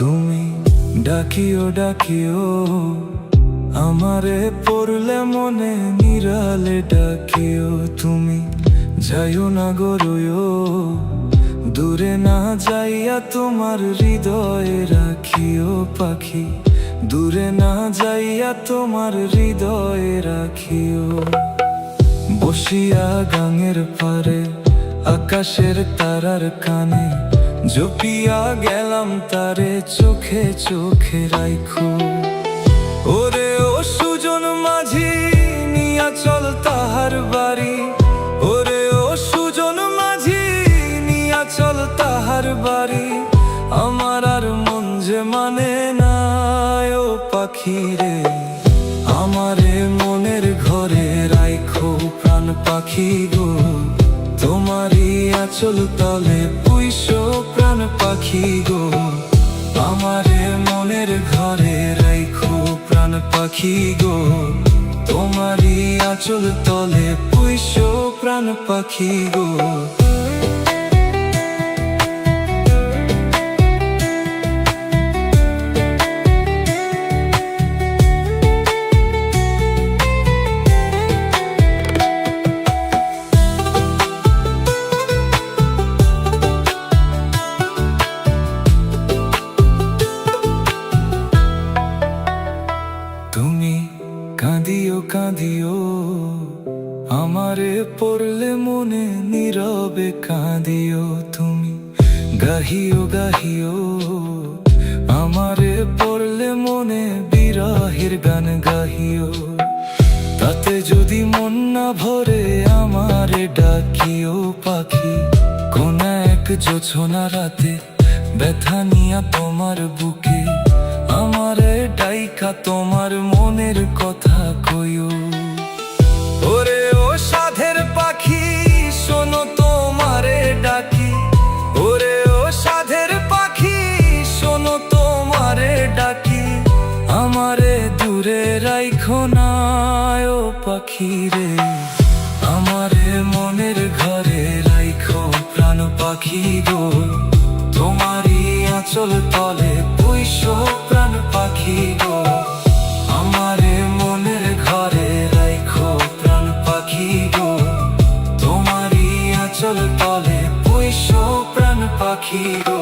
তুমি ডাকিও ডাকিও আমারে পড়লে মনে নিরালে ডাকিও তুমি যাইও না গরুয়ো দূরে না যাইয়া তোমার হৃদয়ে রাখিও পাখি দূরে না যাইয়া তোমার হৃদয়ে রাখিও বসিয়া গাঙের পারে আকাশের তারার কানে জপিয়া গেলাম তারে চোখে চোখে রাইখো ওরে ও সুজন মাঝি নিয়া চল তাহার বাড়ি ওরে ও সুজন মাঝি নিয়া চল তাহার বাড়ি আমার আর মন যে মানে না ও পাখি রে আমারে মনের ঘরে রাইখো প্রাণ পাখি গো তোমারই আঁচল তলে পুইশো প্রাণ পাখি গো আমারে মনের ঘরে রাইখো প্রাণ পাখি গো তোমারই আঁচল তলে পুইশো প্রাণ পাখি গো তুমি কাঁদিও কাঁদিও আমারে পড়লে মনে নীরবে কাঁদিও তুমি গাহিও গাহিও আমারে পড়লে মনে বিরহের গান গাহিও তাতে যদি মন না ভরে আমারে ডাকিও পাখি কোন এক জোছনা রাতে ব্যথা নিয়া তোমার বুকে আমারে ডাইকা তোমার মনের কথা কইও ওরে ও সাধের পাখি শোনো তোমারে ডাকি ওরে ও সাধের পাখি শোনো তোমারে ডাকি আমারে দূরে রাইখো না ও পাখি রে আমারে মনের ঘরে রাইখো প্রাণ পাখি গো তোমারই আঁচল তলে পুইশো প্রাণ পাখি গো আমারে মনের ঘরে রাইখো প্রাণ পাখি গো তোমারই আঁচল তলে পুইশো প্রাণ পাখি গো।